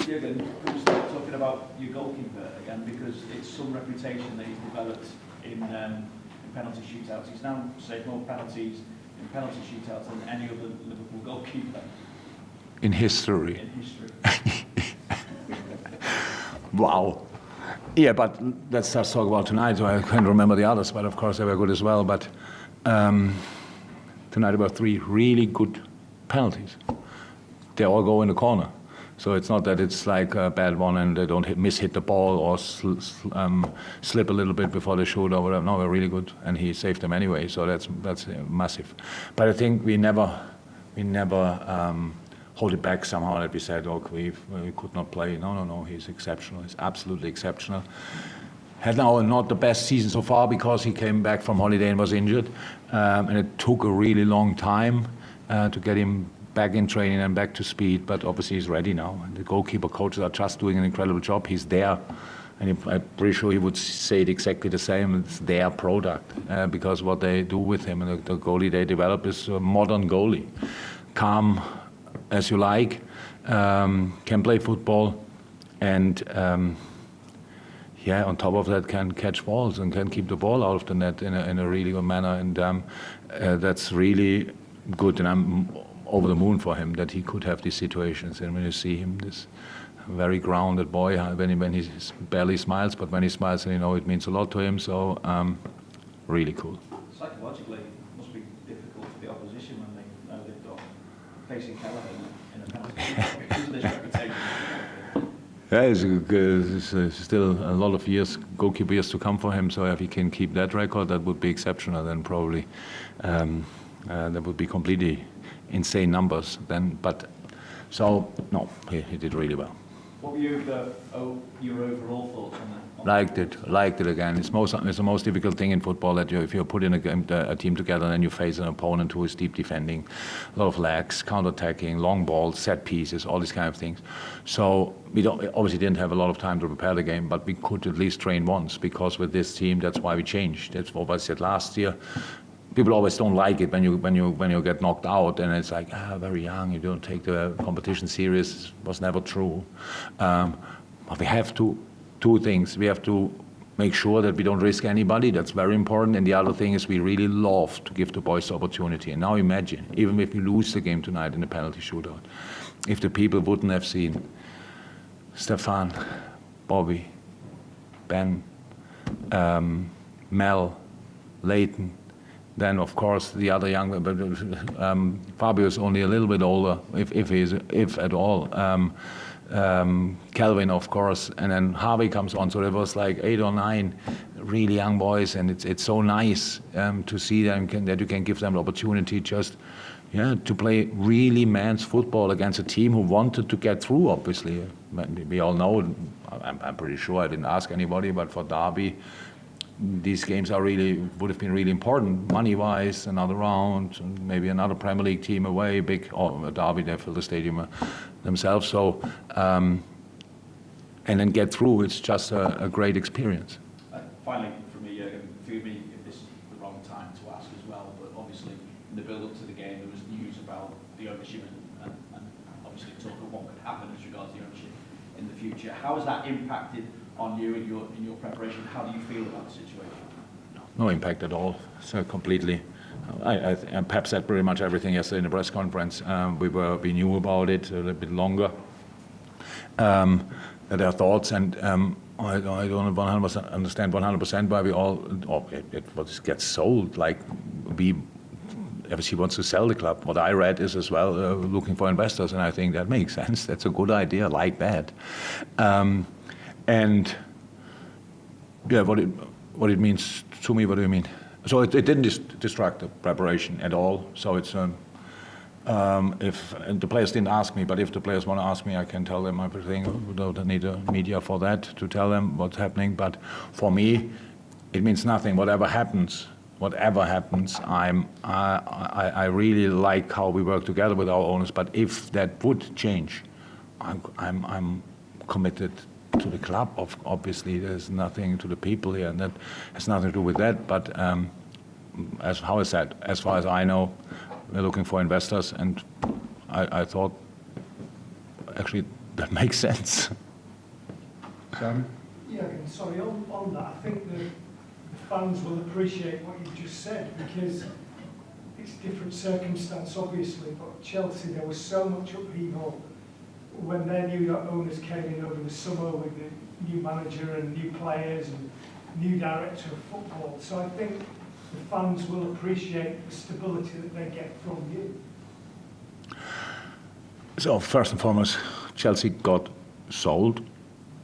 Jurgen, can we start talking about your goalkeeper again, because it's some reputation that he's developed in penalty shootouts. He's now saved more penalties in penalty shootouts than any other Liverpool goalkeeper. In history. In history. Wow. Yeah, but let's just talk about tonight. So I can't remember the others, but of course they were good as well. But tonight there were 3 really good penalties. They all go in the corner. So it's not that it's like a bad one and they don't hit the ball or slip a little bit before they shoot or whatever. No, they're really good, and he saved them anyway. So that's massive. But I think we never hold it back somehow that we said, oh, we could not play. No, he's exceptional. He's absolutely exceptional. Had now not the best season so far because he came back from holiday and was injured, and it took a really long time to get him back in training and back to speed, but obviously he's ready now. And the goalkeeper coaches are just doing an incredible job. He's there, and I'm pretty sure he would say it exactly the same. It's their product, because what they do with him and the goalie they develop is a modern goalie. Calm as you like, can play football, and on top of that can catch balls and can keep the ball out of the net in a really good manner, and that's really good, and I'm over the moon for him that he could have these situations. And when you see him, this very grounded boy, when he barely smiles, but when he smiles, you know it means a lot to him. So really cool. Psychologically, it must be difficult for the opposition when they know they've got facing Kelleher in a penalty because of this reputation. Yeah, it's still a lot of goalkeeper years to come for him. So if he can keep that record, that would be exceptional. Then probably that would be completely insane numbers then. But so no, he did really well. What were your overall thoughts on that? Liked it again. It's the most difficult thing in football that if you put in a team together and you face an opponent who is deep defending, a lot of legs, counter-attacking, long balls, set pieces, all these kind of things. So we obviously didn't have a lot of time to prepare the game, but we could at least train once, because with this team, that's why we changed. That's what I said last year. People always don't like it when you get knocked out, and it's like, very young, you don't take the competition serious. It was never true. But we have two things. We have to make sure that we don't risk anybody. That's very important. And the other thing is we really love to give the boys the opportunity. And now imagine, even if we lose the game tonight in the penalty shootout, if the people wouldn't have seen Stefan, Bobby, Ben, Mel, Leighton, then of course the other young, but Fabio is only a little bit older, if at all. Kelvin, of course, and then Harvey comes on. So there was like 8 or 9 really young boys, and it's so nice to see them that you can give them the opportunity just to play really man's football against a team who wanted to get through. Obviously, we all know. I'm pretty sure I didn't ask anybody, but for Derby, these games would have been really important money-wise. Another round, maybe another Premier League team away, Derby, they fill the stadium themselves. So, and then get through. It's just a great experience. Finally, for me, forgive me if this is the wrong time to ask as well, but obviously in the build-up to the game, there was news about the ownership and obviously talk of what could happen as regards the ownership in the future. How has that impacted on you in your preparation? How do you feel about the situation? No impact at all. So completely. I Pep said pretty much everything yesterday in the press conference. We knew about it a little bit longer. Their thoughts, and I don't 100% understand 100% why we all it gets sold. Like FSC wants to sell the club. What I read is as well looking for investors, and I think that makes sense. That's a good idea, like that. And yeah, what it means to me, what do you mean? So it didn't distract the preparation at all. So it's if the players didn't ask me, but if the players want to ask me, I can tell them everything. We don't need a media for that to tell them what's happening. But for me, it means nothing. Whatever happens, I really like how we work together with our owners. But if that would change, I'm committed to the club. Obviously, there's nothing to the people here, and that has nothing to do with that. But as far as I know, we're looking for investors, and I thought actually that makes sense. Sam? Yeah, again, sorry, on that, I think the fans will appreciate what you've just said, because it's different circumstance, obviously, but Chelsea, there was so much upheaval when their new owners came in over the summer with the new manager and new players and new director of football. So I think the fans will appreciate the stability that they get from you. So first and foremost, Chelsea got sold.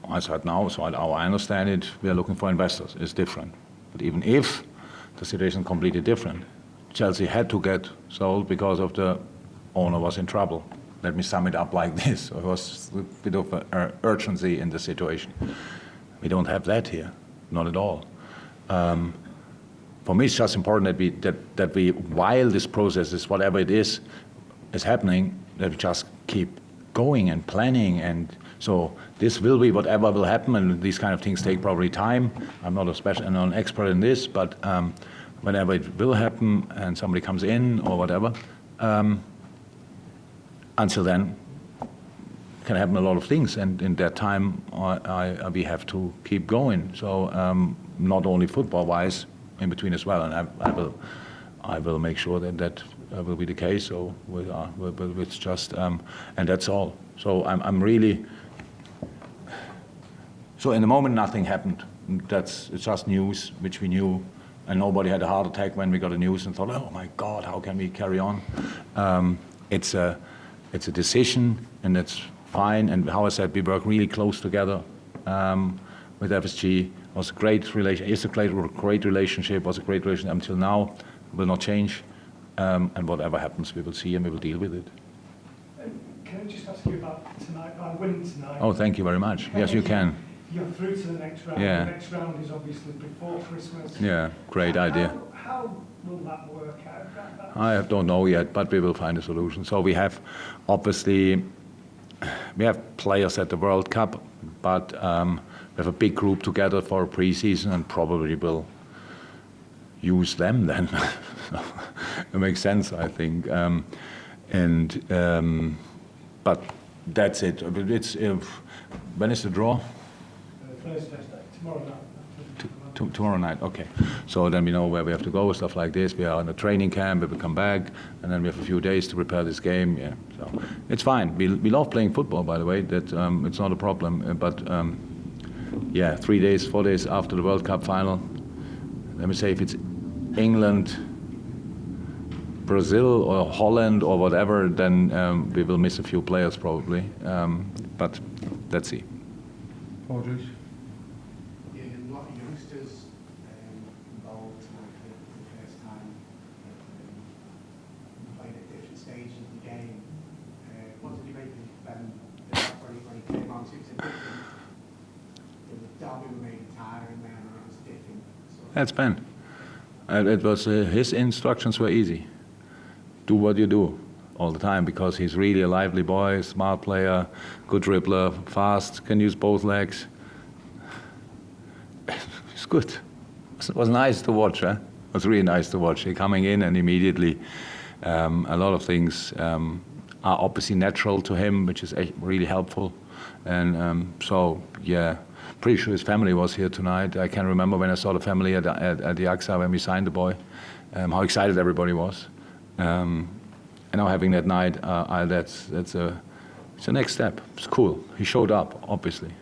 I said now, so how I understand it, we are looking for investors. It's different. But even if the situation is completely different, Chelsea had to get sold because of the owner was in trouble. Let me sum it up like this. There was a bit of urgency in the situation. We don't have that here, not at all. For me, it's just important that we, while this process is whatever it is happening, that we just keep going and planning. And so this will be whatever will happen, and these kind of things take probably time. I'm not an expert in this, but whenever it will happen and somebody comes in or whatever, until then, can happen a lot of things, and in that time, we have to keep going. So not only football-wise, in between as well, and I will make sure that will be the case. So it's just, and that's all. So I'm really. So in the moment, nothing happened. It's just news, which we knew, and nobody had a heart attack when we got the news and thought, oh my God, how can we carry on? It's a decision, and it's fine. And how I said, we work really close together with FSG. It was a great relation. It's a great relationship. Was a great relationship until now. Will not change. And whatever happens, we will see and we will deal with it. Can I just ask you about tonight, about winning tonight? Oh, thank you very much. Yes, you can. You're through to the next round. Yeah. The next round is obviously before Christmas. Yeah, great idea. How will that work out? I don't know yet, but we will find a solution. So we have, obviously, we have players at the World Cup, but we have a big group together for pre-season and probably will use them then. It makes sense, I think. But that's it. It's when is the draw? Thursday, tomorrow night. Tomorrow night, okay. So then we know where we have to go, stuff like this. We are in a training camp, we will come back, and then we have a few days to prepare this game. Yeah, so it's fine. We love playing football, by the way. That it's not a problem. But yeah, 4 days after the World Cup final. Let me say, if it's England, Brazil, or Holland, or whatever, then we will miss a few players probably. But let's see. Audrey? Yeah, a lot of youngsters involved tonight for the first time, playing at different stages of the game. What did you make of them when he came on? So it's a different. The derby were made tiring then, and it was different. So That's Ben. It was his instructions were easy. Do what you do all the time, because he's really a lively boy, smart player, good dribbler, fast, can use both legs. It's good. It was nice to watch. It was really nice to watch. He coming in and immediately, a lot of things are obviously natural to him, which is really helpful. And so, yeah, pretty sure his family was here tonight. I can remember when I saw the family at the AXA when we signed the boy, how excited everybody was. And now having that night, it's the next step. It's cool. He showed up, obviously.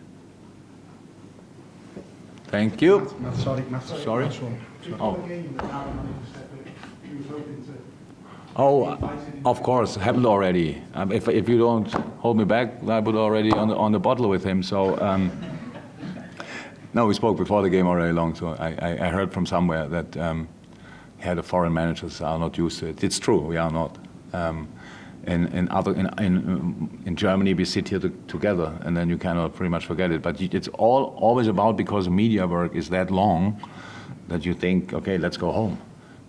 Thank you. Matt, sorry. Sorry? Last one. before the game, the Darwin manager said that he was hoping to. Oh, of course, happened already. If you don't hold me back, I would already on the bottle with him. So no, we spoke before the game already long. So I heard from somewhere that the foreign managers are not used to it. It's true, we are not. In Germany, we sit here together, and then you cannot pretty much forget it. But it's always about, because media work is that long, that you think, okay, let's go home.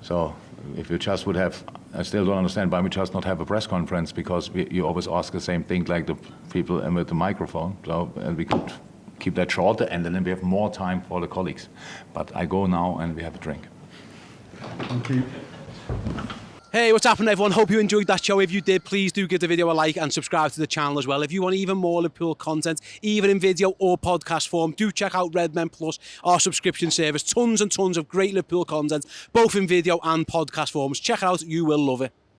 So if you just would have, I still don't understand why we just not have a press conference, because you always ask the same thing like the people with the microphone. So we could keep that shorter, and then we have more time for the colleagues. But I go now, and we have a drink. Thank you. Hey, what's happening, everyone? Hope you enjoyed that show. If you did, please do give the video a like and subscribe to the channel as well. If you want even more Liverpool content, either in video or podcast form, do check out Redmen Plus, our subscription service. Tons and tons of great Liverpool content, both in video and podcast forms. Check it out, you will love it.